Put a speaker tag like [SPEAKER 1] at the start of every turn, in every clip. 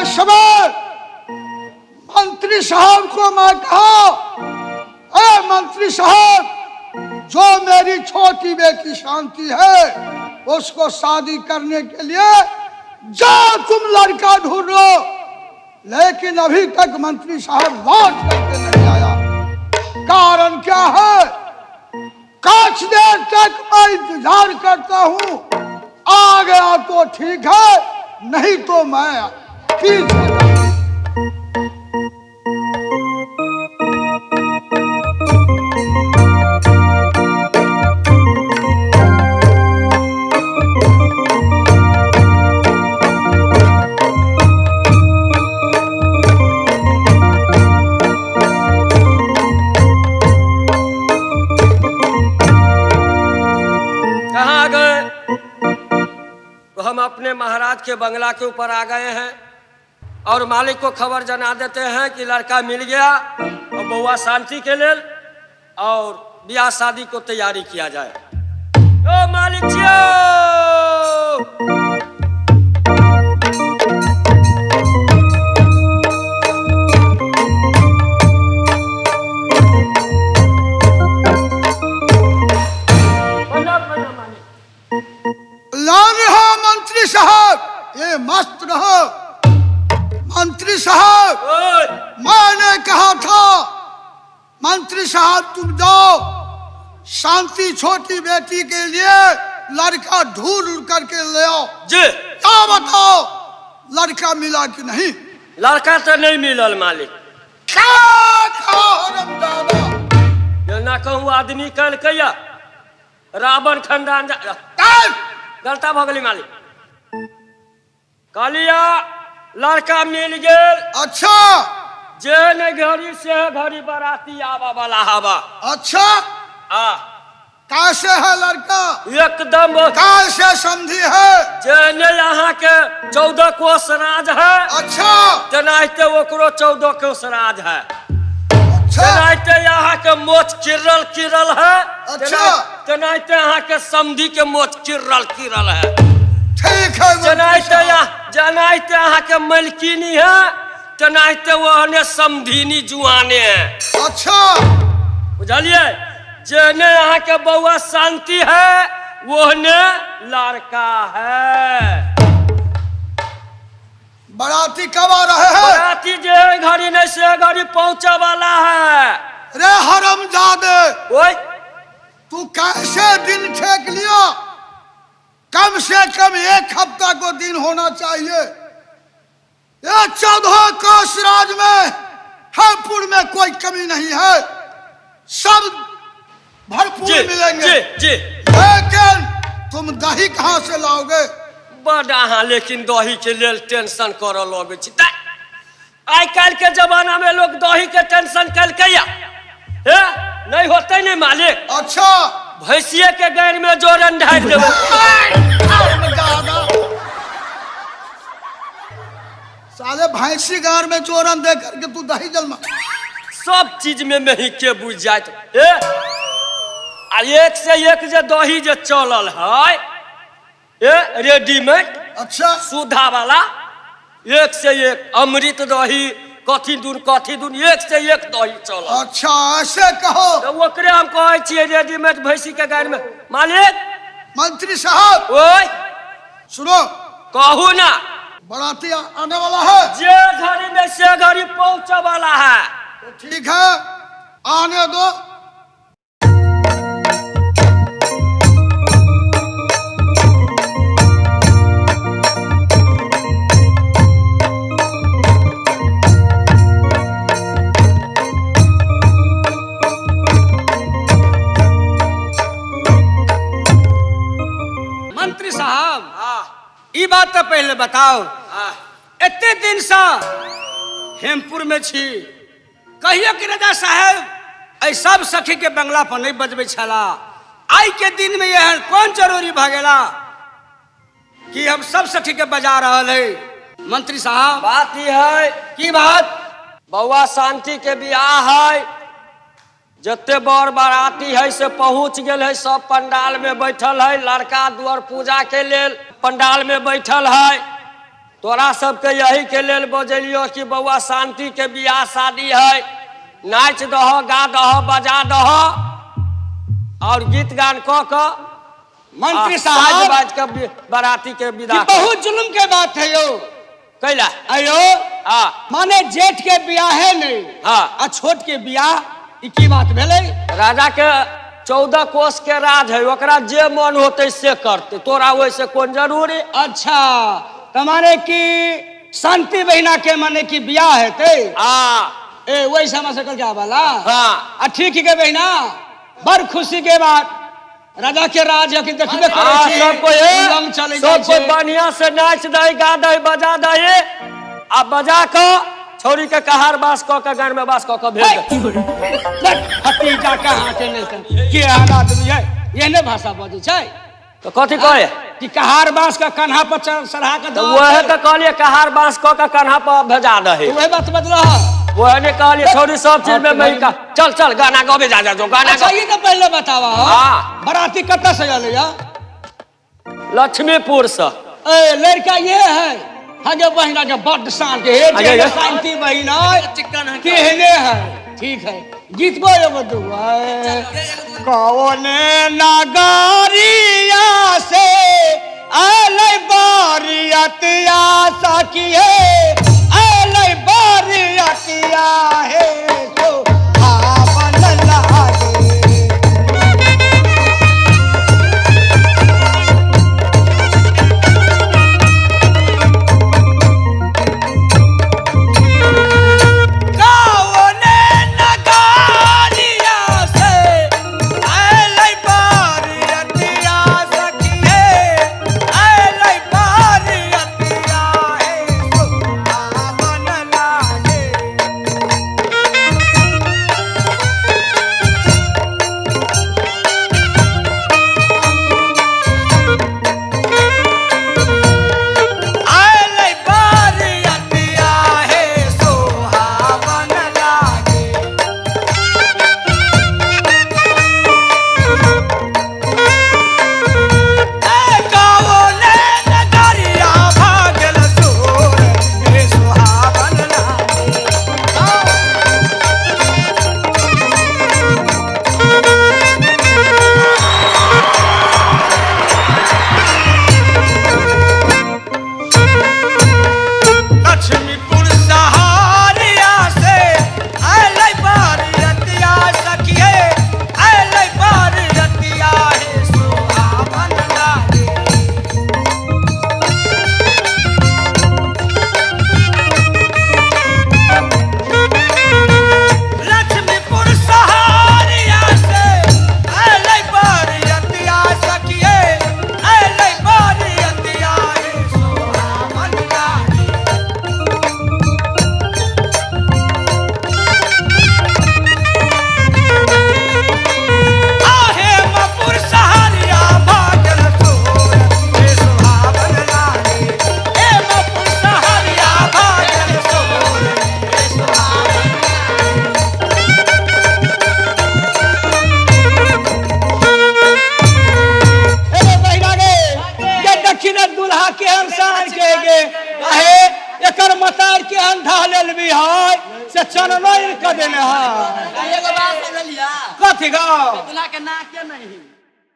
[SPEAKER 1] समय मंत्री साहब को मैं कहा, अरे मंत्री साहब, जो मेरी छोटी बेटी शांति है उसको शादी करने के लिए जाओ तुम लड़का ढूंढ लो। लेकिन अभी तक मंत्री साहब लौट करके नहीं आया। कारण क्या है? कुछ देर तक मैं इंतजार करता हूँ, आ गया तो ठीक है, नहीं तो मैं पीछे।
[SPEAKER 2] हम अपने महाराज के बंगला के ऊपर आ गए हैं और मालिक को खबर जना देते हैं कि लड़का मिल गया और बउआ शांति के लिए और ब्याह शादी को तैयारी किया जाए। ओ मालिक जी,
[SPEAKER 1] मंत्री साहब, ये मस्त रहो। मंत्री साहब, मैंने कहा था मंत्री साहब तुम जाओ शांति छोटी बेटी के लिए लड़का ढूंढ करके ले आओ।
[SPEAKER 2] जी
[SPEAKER 1] क्या बताओ, लड़का मिला कि नहीं?
[SPEAKER 2] लड़का तो नहीं मिलल मालिक।
[SPEAKER 1] क्या
[SPEAKER 2] ना कहूँ आदमी कल कैया रावण खंडान गलता भगली मालिक। कालिया लड़का मिल गेल।
[SPEAKER 1] अच्छा,
[SPEAKER 2] जे ने घड़ी से घड़ी बराती आवा वाला हवा।
[SPEAKER 1] अच्छा, कैसे है लड़का?
[SPEAKER 2] एकदम
[SPEAKER 1] कैसे समझी है?
[SPEAKER 2] जे ने यहाँ के 14 कोस राज है।
[SPEAKER 1] अच्छा,
[SPEAKER 2] तेनाहिते ओकरो 14 कोस राज है।
[SPEAKER 1] अच्छा,
[SPEAKER 2] तेनाहिते यहाँ के मोच किरल किरल है।
[SPEAKER 1] अच्छा,
[SPEAKER 2] तेनाहिते यहाँ के समधी के मोच किरल किरल है।
[SPEAKER 1] ठीक है।
[SPEAKER 2] जनाइते यहाँ के मलकिनी है, तेनाहिते वहने समधीनी जुआने है।
[SPEAKER 1] अच्छा,
[SPEAKER 2] बुझलिए? जेने यहाँ के बउआ शांति है वहने लड़का है।
[SPEAKER 1] बराती कब आ रहे हैं?
[SPEAKER 2] बराती जे घड़ी नहीं से घड़ी पहुंचे वाला है।
[SPEAKER 1] रे हरामजादे,
[SPEAKER 2] ओए
[SPEAKER 1] तू कैसे दिन ठेक लिया? कम से कम 1 हफ्ता को दिन होना चाहिए। ये 14 कोस राज में हरपुर में कोई कमी नहीं है, सब भरपूर मिलेंगे।
[SPEAKER 2] जी जी।
[SPEAKER 1] लेकिन तुम दही कहाँ से लाओगे?
[SPEAKER 2] बड़ा हाँ, लेकिन दही के लिए टेंशन कर लगे। आज कल के जमाना में लोग दही के टेंशन कल कैया नहीं होते नहीं मालिक।
[SPEAKER 1] अच्छा,
[SPEAKER 2] भैंसिया के गैर में जोरन ढाल देबो।
[SPEAKER 1] साले भैंसी गार में जोरन दे करके तू दही जलमा।
[SPEAKER 2] सब चीज में नहीं के बुझ जात। एक से एक जे दही जे चलल है रेडीमेड।
[SPEAKER 1] अच्छा,
[SPEAKER 2] सुधा वाला एक से एक अमृत दही कथी दून एक से एक दही चल।
[SPEAKER 1] अच्छा, ऐसे कहो
[SPEAKER 2] तो ओकरे हम कहे छिए रेडीमेड भैंसी के गाय में। मालिक
[SPEAKER 1] मंत्री साहब,
[SPEAKER 2] ओए
[SPEAKER 1] सुनो,
[SPEAKER 2] कहू ना,
[SPEAKER 1] बराती आने वाला है।
[SPEAKER 2] जे घड़ी में से घड़ी पहुंचे वाला है।
[SPEAKER 1] तो ठीक है, आने दो।
[SPEAKER 3] मंत्री साहब, ई बात तो पहले बताओ, इतने दिन से हेमपुर में छी, कहियो कि राजा साहब ऐ सब सखी के बंगला पर नहीं बजबे छला। आई के दिन में यह कौन जरूरी भगेला कि हम सब सखी के बजा रहल है? मंत्री साहब,
[SPEAKER 2] बात ही है
[SPEAKER 3] की बात?
[SPEAKER 2] बउआ शांति के बियाह है, जते बर बाराती है से पहुंच गेल है, सब पंडाल में बैठल है। लड़का द्वार पूजा के लिए पंडाल में बैठल है। तोरा सबके यही के लेल बजलियो कि बउआ शांति के बियाह शादी है, नाच दह, गा दह, बजा दह और गीत गान क
[SPEAKER 3] मंत्री
[SPEAKER 2] साज
[SPEAKER 3] साहब
[SPEAKER 2] बाज के बाराती के विदा
[SPEAKER 3] ये बहुत जुल्म के बात है यो।
[SPEAKER 2] कैला
[SPEAKER 3] अयो
[SPEAKER 2] हाँ
[SPEAKER 3] माने जेठ के बियाह है नहीं
[SPEAKER 2] हाँ
[SPEAKER 3] आ छोट के बियाह ई की बात भेलै?
[SPEAKER 2] राजा के 14 कोस के राज है, ओकरा जे मन होते से करते, तोरा वैसे कौन जरूरी।
[SPEAKER 3] अच्छा तो माने कि शांति बहिना के माने कि बियाह है ते ए वही समझ सकल क्या वाला
[SPEAKER 2] हाँ
[SPEAKER 3] ठीक है बहिना, बड़ खुशी के बात राजा के राज है कि देखबे करे छी
[SPEAKER 2] सब कोई
[SPEAKER 3] उलंग चले
[SPEAKER 2] सब कोई बढ़िया से नाच दे, गा दे, बजा दे आ बजा के छोरी के कहार बास क के घर में बास क के भेज दे।
[SPEAKER 3] भतीजा कहाँ के नहीं के आदमी है ये ने भाषा बोझे छै
[SPEAKER 2] तो कथी कहे
[SPEAKER 3] कि कहार बांस का कन्हा पर चढ़ा के
[SPEAKER 2] तो वह तो कहलिए कहार बांस क के कन्हा पर भेजा दे,
[SPEAKER 3] वही बात बदला है।
[SPEAKER 2] वह ने कहलिए छोरी सब चीज में मैं का चल चल गाना गावे जा जो गाना
[SPEAKER 3] अच्छा ये तो पहले बतावा
[SPEAKER 2] हाँ
[SPEAKER 3] बराती कत्ता से आले या?
[SPEAKER 2] लक्ष्मीपुर से।
[SPEAKER 3] ए लड़का ये है हगे बहिना के बड़ शान के हे
[SPEAKER 2] आगे,
[SPEAKER 3] जे
[SPEAKER 2] आगे।
[SPEAKER 3] शांति बहिना केहने है ठीक है गीत गो एगो दुआ कौने नगरिया से आले बारियतिया सखिए आले बारियतिया है सो आवन लागे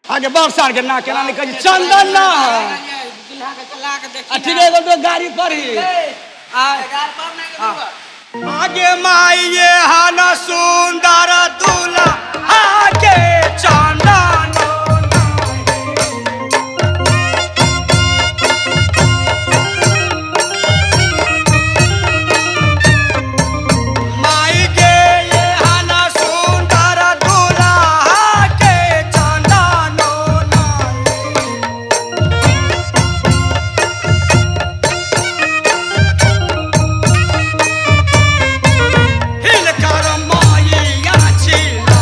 [SPEAKER 3] आगे बरसात के ना केना नहीं कही चंदन ना ठीक है तो गाड़ी पर ही आगे माई ये हाना सुंदर दूल्हा आगे चंदन हिल कर माई या छिला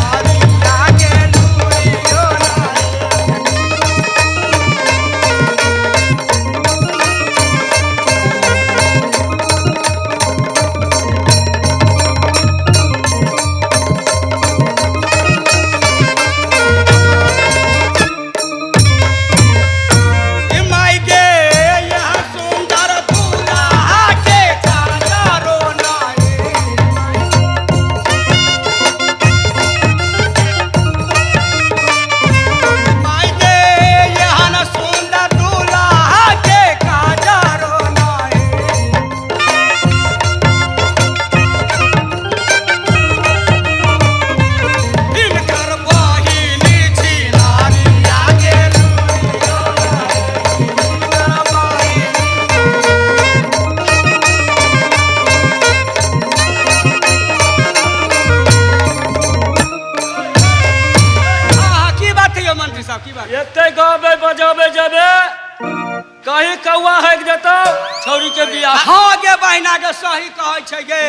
[SPEAKER 2] छौरी के बियाह।
[SPEAKER 3] हाँ गे बहिना गे सही कहै छै गे।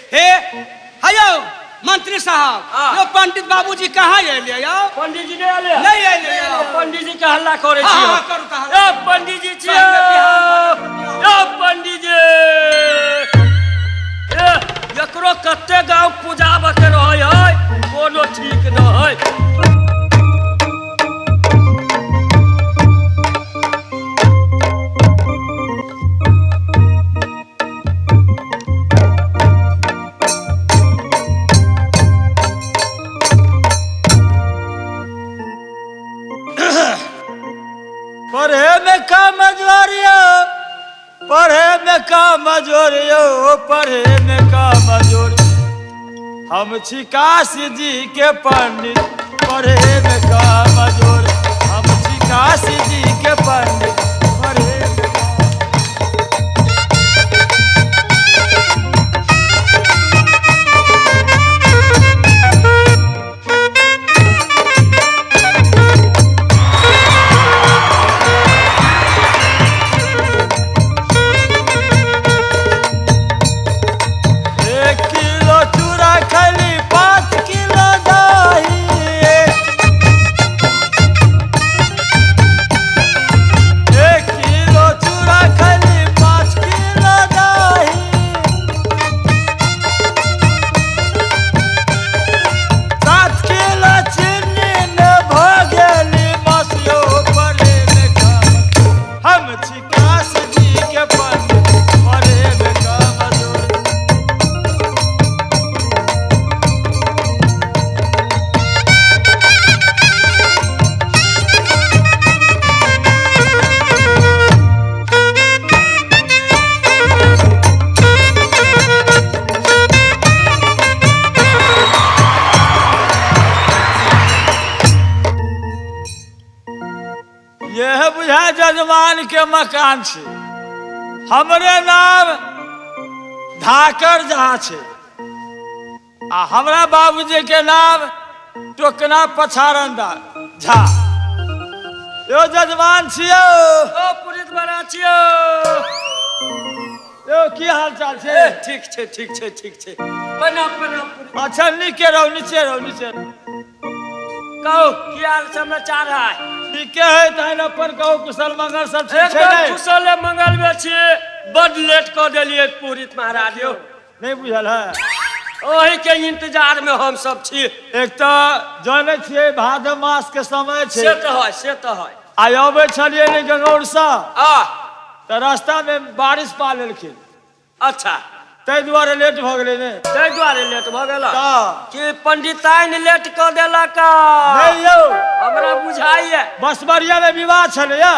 [SPEAKER 3] हे हेयो मंत्री साहब
[SPEAKER 2] हाँ।
[SPEAKER 3] यो पंडित बाबूजी कहाँ एलियै यौ?
[SPEAKER 2] पंडित जी नहीं आले?
[SPEAKER 3] नहीं आले यौ।
[SPEAKER 2] पंडित जी के हल्ला करे
[SPEAKER 3] हाँ,
[SPEAKER 2] छियै।
[SPEAKER 3] हाँ, करू तऽ हल्ला।
[SPEAKER 2] ए पंडित जी छियै। ए पंडित जी। ए एकरो कते गांव पूजा बके रहै है, कोनो ठीक न है।
[SPEAKER 4] पढ़े में का मजोरियो, पढ़े में का मजोरियो, पढ़े में का मजोर। हम छी काशी जी के पंडित, पढ़े में का मजोर। हम छी काशी जी के पंडित, पढ़े में का। यह बुझा जजमान के मकान छे। हमरे नाम धाकर जहाँ छे आ हमरा बाबूजी के नाम टोकना पछारंदा झा। यो जजमान छियो।
[SPEAKER 2] ओ पुरित बड़ा छियो।
[SPEAKER 4] यो की हाल चाल छे?
[SPEAKER 2] ए ठीक छे, ठीक छे, ठीक छे। प्रणाम प्रणाम पुरित।
[SPEAKER 4] अच्छा नीचे रहो, नीचे रहो, नीचे रहो।
[SPEAKER 2] कहो की हाल समाचार है?
[SPEAKER 4] ठीक है तहन अपन कहो कुशल मंगल सब ठीक छे
[SPEAKER 2] एकदम
[SPEAKER 4] नै?
[SPEAKER 2] कुशल मंगल में छिए। बड लेट कर देलिए पुरित महाराज यो।
[SPEAKER 4] नहीं बुझल है?
[SPEAKER 2] ओही के इंतजार में हम सब छी।
[SPEAKER 4] एक तो जाने छिए भादव मास के समय छे।
[SPEAKER 2] से तो है, से तो है।
[SPEAKER 4] आय अबै छलिए ने गंगौर सा
[SPEAKER 2] आ
[SPEAKER 4] तो रास्ता में बारिश पा लेलखिन,
[SPEAKER 2] अच्छा
[SPEAKER 4] तै दुआरे लेट भ गेलै ने।
[SPEAKER 2] ताहि दुआरे लेट भ गेल
[SPEAKER 4] का
[SPEAKER 2] कि पंडिताइन लेट कर देलक।
[SPEAKER 4] नहीं यौ,
[SPEAKER 2] हमरा बुझाइए
[SPEAKER 4] बसबरिया में विवाह छले या।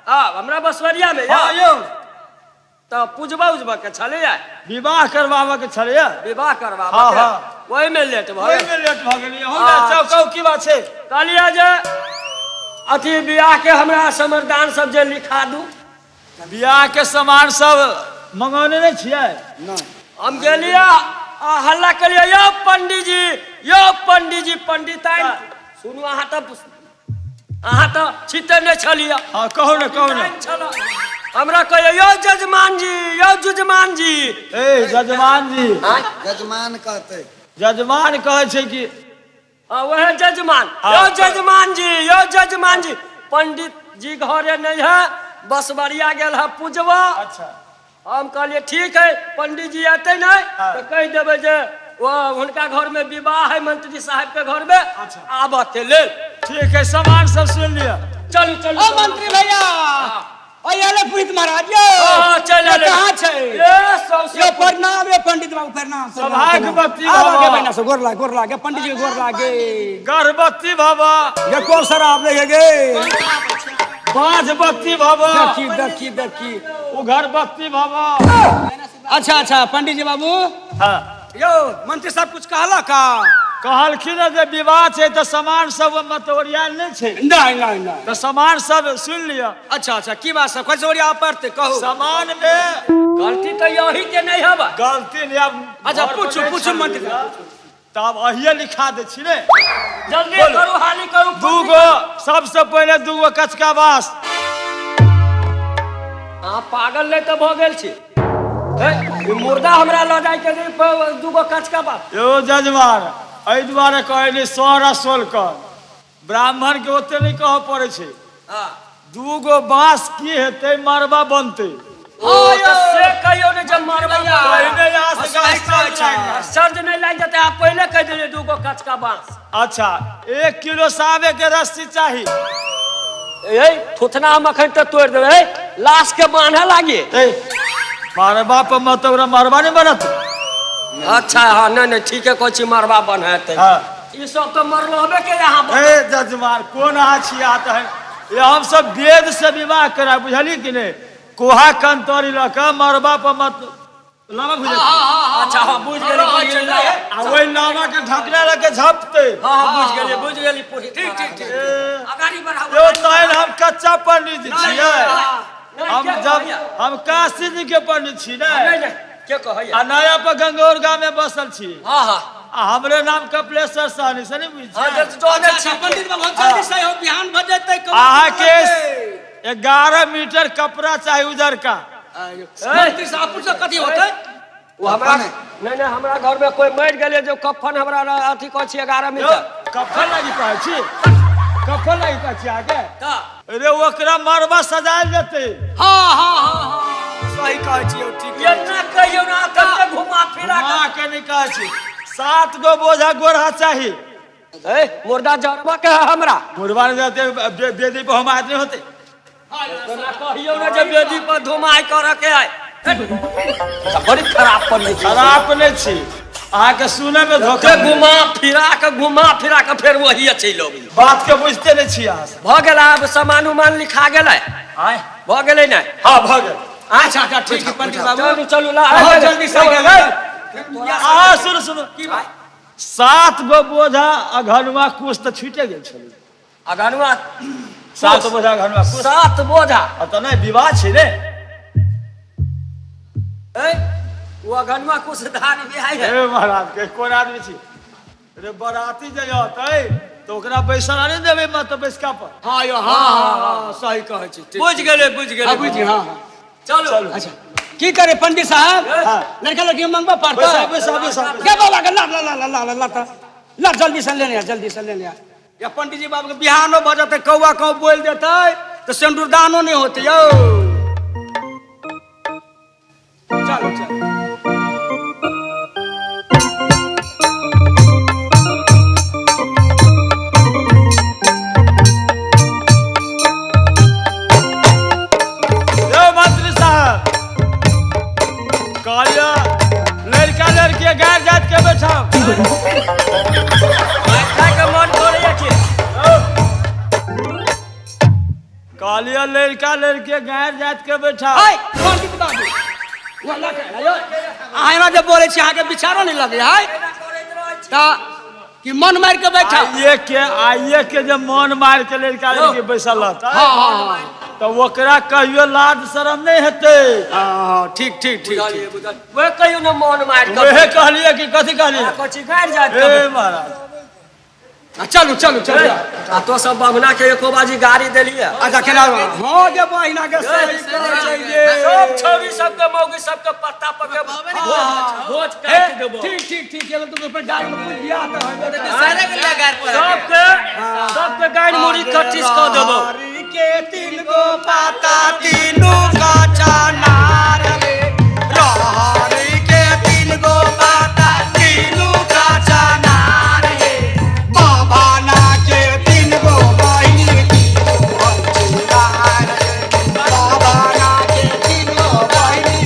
[SPEAKER 2] हमरा बसवरिया में
[SPEAKER 4] हां यौ,
[SPEAKER 2] तो पूजबा उजबा के छले
[SPEAKER 4] विवाह करवावा के छले या।
[SPEAKER 2] विवाह करवा
[SPEAKER 4] हाँ, हाँ।
[SPEAKER 2] वही में लेट भ
[SPEAKER 4] ओइ
[SPEAKER 2] गेल।
[SPEAKER 4] में लेट भ गेलै। हम चौकौ की बात छे?
[SPEAKER 2] कहलिए जे अथी बियाह के हमरा समरदान सब जे लिखा दू।
[SPEAKER 4] बियाह के सामान सब मंगौने नहीं छिए?
[SPEAKER 2] हम गेलिए हल्ला करिए यो पंडित जी, यो पंडित जी। पंडिताइन सुनू, अहाँ तो छिते नहीं छलिए।
[SPEAKER 4] हां कहो ने, कहो ने।
[SPEAKER 2] हमरा कहिए यो जजमान जी, यो जजमान जी।
[SPEAKER 4] ए जजमान जी,
[SPEAKER 1] जजमान कहते
[SPEAKER 4] जजमान कहे छे कि
[SPEAKER 2] वह जजमान।
[SPEAKER 4] हाँ।
[SPEAKER 2] यो जजमान जी, यो जजमान जी। पंडित जी घरे नहीं है, बसवरिया गेल है पूजवा।
[SPEAKER 4] अच्छा
[SPEAKER 2] हम कहलिए ठीक है, पंडित जी आते नहीं
[SPEAKER 4] हाँ।
[SPEAKER 2] तो कह देवे जे वो उनका घर में विवाह है मंत्री साहब के घर में।
[SPEAKER 4] अच्छा।
[SPEAKER 2] आब के ले।
[SPEAKER 4] ठीक है, सामान सब सुन लिया।
[SPEAKER 2] चलू चलू।
[SPEAKER 3] ओ मंत्री भैया, ओ येले पुरित महाराज यो।
[SPEAKER 2] चल
[SPEAKER 3] ये कहाँ छे?
[SPEAKER 2] ये सौसे
[SPEAKER 3] यो प्रणाम, यो पंडित बाबू प्रणाम।
[SPEAKER 4] सौभाग्यवती
[SPEAKER 3] आगे
[SPEAKER 4] बाबा।
[SPEAKER 3] बहिना से गोर लागे, पंडित जी के गोर लागे।
[SPEAKER 4] गर्भवती बाबा,
[SPEAKER 3] ये कौन शराब ले गे?
[SPEAKER 4] बाजवती बाबा,
[SPEAKER 3] देखी देखी देखी।
[SPEAKER 4] वो गर्भवती बाबा।
[SPEAKER 3] अच्छा अच्छा पंडित जी बाबू।
[SPEAKER 4] हाँ
[SPEAKER 3] यो मंत्री साहब कुछ कहला का?
[SPEAKER 4] कहलखिन जे विवाह छे तो सामान सब मतोरियाल नहीं छे,
[SPEAKER 3] नहीं नहीं नहीं।
[SPEAKER 4] तो सामान सब सुन लिया।
[SPEAKER 3] अच्छा अच्छा की बात सब खोजोरिया पड़ते कहो।
[SPEAKER 4] सामान में
[SPEAKER 2] गलती तो यही के नहीं हवा।
[SPEAKER 4] गलती नहीं। अब
[SPEAKER 3] अच्छा
[SPEAKER 4] घर पर
[SPEAKER 3] पूछू
[SPEAKER 4] नहीं
[SPEAKER 3] पूछू
[SPEAKER 4] छलिए।
[SPEAKER 3] मंत्री साहब।
[SPEAKER 4] तब अहिए लिखा दे छी ने।
[SPEAKER 2] जल्दी
[SPEAKER 4] बोलो।
[SPEAKER 2] करू, हाली करू।
[SPEAKER 4] दूगो सबसे पहले दूगो कचका बास,
[SPEAKER 2] अहाँ पागल नहीं तो भ गेल छी ई मुर्दा हमरा ल जाय के दूगो कचका बात
[SPEAKER 4] यो जजमान एहि दुआरे कहली सोहरा सोल कर ब्राह्मण के ओते नहीं कह पड़े छे दूगो बांस की हेते मरबा बनते
[SPEAKER 2] से कहियो ने जब मारबा
[SPEAKER 4] पहले यहाँ से गाछ
[SPEAKER 2] सर्ज नहीं लाग जाते आप पहले कह दीजिए दूगो कचका बांस।
[SPEAKER 4] अच्छा 1 किलो साबे के रस्सी चाहिए
[SPEAKER 2] थुथना हम अखन तो तोड़ देवे लाश के बांधा लागी
[SPEAKER 4] मरबा पर मतलब मरबा नहीं बनत।
[SPEAKER 2] अच्छा हाँ नहीं ठीक है कोची मरबा बनते ये सब तो मरलबे के यहाँ
[SPEAKER 4] जजमान कौन आत है ये हम सब वेद से विवाह करा बुझली कि नहीं कोहा कंतरी लका मरबा पर मत लामा बुझे
[SPEAKER 2] अच्छा हां बुझ गेली
[SPEAKER 4] आ ओइ लामा के ढकने लगे झपते
[SPEAKER 2] हां बुझ गेली ठीक अगाड़ी बढ़ाओ
[SPEAKER 4] यो तैन हम कच्चा पंडित जी छियै हम जब हम काशी जी के पंडित छी
[SPEAKER 2] नहीं के कहै
[SPEAKER 4] आ नया पर गंगौर गांव में बसल छी
[SPEAKER 2] हां
[SPEAKER 4] हमरे नाम कपिलेश्वर सहनी से नहीं बुझ
[SPEAKER 3] पंडित बाबू जल्दी से हो बिहान बजेतै
[SPEAKER 4] आहा के 11 मीटर कपड़ा चाहिए उधर का
[SPEAKER 3] मंत्री साहब पूछो कथी होतै
[SPEAKER 2] वो हमरा नहीं हमरा घर में कोई मर गेले जो कफन हमरा अथी कहै छी 11 मीटर
[SPEAKER 4] कफन लगी कहै छी कफन लगी कहै छी आगे अरे ओकरा मरबा सजायल जेते
[SPEAKER 3] हां सही कहै छी ठीक
[SPEAKER 2] ये ना कहियो ना कते घुमा फिरा
[SPEAKER 4] के नहीं कहै छी 7 गो बोझा गोरहा चाहिए
[SPEAKER 2] मुर्दा जरबा के हमरा
[SPEAKER 4] मुर्बा ने जाते बेदी पर हम आदमी होते
[SPEAKER 2] तो ना कहियो ना जब बेदी पर धुमाई कर के आए बड़ी खराब
[SPEAKER 4] नहीं छी आहा के सुने में धोखा
[SPEAKER 2] घुमा फिरा के फिर वही चल अबी
[SPEAKER 4] बात के बुझते नहीं छी आहा
[SPEAKER 2] भ गेल अब सामान उमान लिखा गेलै भ गेलै ना
[SPEAKER 4] हां भ गेल
[SPEAKER 3] अच्छा ठीक है पंडित बाबू
[SPEAKER 2] चलू ला
[SPEAKER 3] जल्दी से
[SPEAKER 4] आ सुनो
[SPEAKER 2] की भाई
[SPEAKER 4] 7 गो बोझा अघनुआ कुछ तो छूटे गेल छलै
[SPEAKER 2] अगनुआ
[SPEAKER 4] 7 बोझा अघनुआ कुछ
[SPEAKER 2] 7 बोझा
[SPEAKER 4] तो नहीं विवाह छी रे
[SPEAKER 2] वो अगनुआ कुछ धान भी आई है
[SPEAKER 4] ए महाराज के कोन आदमी छी रे बराती जे होतै तो ओकरा पैसा नहीं देबे मत बैसका पर
[SPEAKER 3] हां यो हां सही कहै छी
[SPEAKER 2] बुझ गेले
[SPEAKER 3] बुझी हां
[SPEAKER 2] चलो
[SPEAKER 3] अच्छा की करे पंडित साहब लड़का लड़की मंगवा पड़ता
[SPEAKER 4] पैसा
[SPEAKER 3] क्या बाबा ला जल्दी से लेने आ या पंडित जी बाबू के बिहानो बजते कौवा कौ बोल देते तो सिंदूरदानो नहीं होते यो चलो
[SPEAKER 4] मंत्री साहब कालिया लड़का लड़की गैर जात के बैठाओ कालिया लड़का लड़की गैर जात के बैठाओ
[SPEAKER 3] पंडित बाबू वाला कह आइना जब बोले छी आगे विचारो नहीं लगे है ता कि मन मार के बैठा
[SPEAKER 4] आइए के जब मन मार के लड़का लड़की बैसल रहता
[SPEAKER 3] हां
[SPEAKER 4] तो ओकरा कहियो लाज शरम नहीं हेते
[SPEAKER 3] ठीक
[SPEAKER 2] वे कहियो न मन मार के
[SPEAKER 4] वहे कहलिए कि कथी कहलिए
[SPEAKER 2] कछि गाड़ जात
[SPEAKER 4] ए महाराज
[SPEAKER 3] चलो
[SPEAKER 2] आ तो सब बभना के एको बाजी गाड़ी देलिए
[SPEAKER 3] अच्छा केना हां जे बहिना के सही करे चाहिए
[SPEAKER 2] सब छौरी सब के मौगी सब के पत्ता पके भोज काट देबो
[SPEAKER 3] ठीक चलो तुम ऊपर गाड़ी में कुछ बियाह तो है
[SPEAKER 2] सारे के लगार पर सबके गाड़ी मुड़ी कटिस क देबो
[SPEAKER 3] के 3 गो पाता तीनों का चनार रे रहरी के 3 गो पाता तीनों का चनार रे बाबा ना के 3 गो बहिनी बाबा ना के 3 गो बहिनी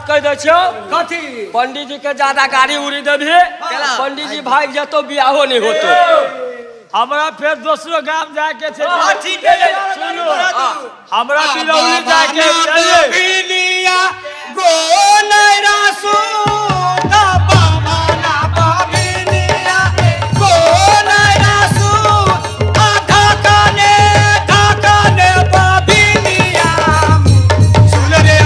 [SPEAKER 2] कह दे छियो
[SPEAKER 3] कथी
[SPEAKER 2] पंडित जी के ज्यादा गाड़ी उड़ी देभी पंडित जी भाग जतो बियाहो नहीं होतो
[SPEAKER 4] हमरा फिर दूसरो गांव जाके छे
[SPEAKER 3] ठीक है
[SPEAKER 4] सुनो हमरा बिरौली जाके चलिए
[SPEAKER 3] बिलिया गोनरा सुता बाबाना बाबिलिया गोनरा सुता ढाकने बाबिलिया सुन रे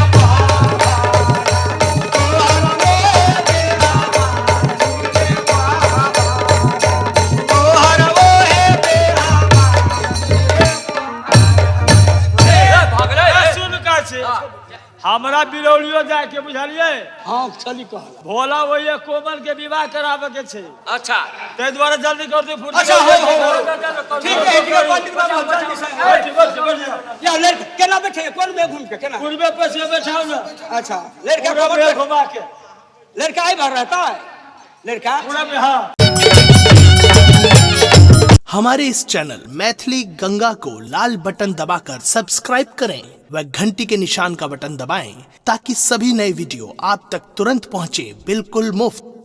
[SPEAKER 4] सुन का छे हमरा बिरौलियो जाके बुझलिए
[SPEAKER 3] हां चली कहला
[SPEAKER 4] भोला वही कोमल के विवाह करावे के छे
[SPEAKER 2] अच्छा
[SPEAKER 4] ते द्वारा जल्दी कर दे फुट
[SPEAKER 3] अच्छा हो ठीक है पंडित बाबा जल्दी से या लड़का केना बैठे कोन में घूम के केना
[SPEAKER 4] पूर्वे पश्चिम बैठाओ ना
[SPEAKER 3] अच्छा लड़का
[SPEAKER 4] पूरा में घुमा के
[SPEAKER 3] लड़का आई भर रहता है लड़का
[SPEAKER 4] पूरा में हां
[SPEAKER 5] हमारे इस चैनल मैथिली गंगा को लाल बटन दबाकर सब्सक्राइब करें व घंटी के निशान का बटन दबाएं ताकि सभी नए वीडियो आप तक तुरंत पहुंचे बिल्कुल मुफ्त।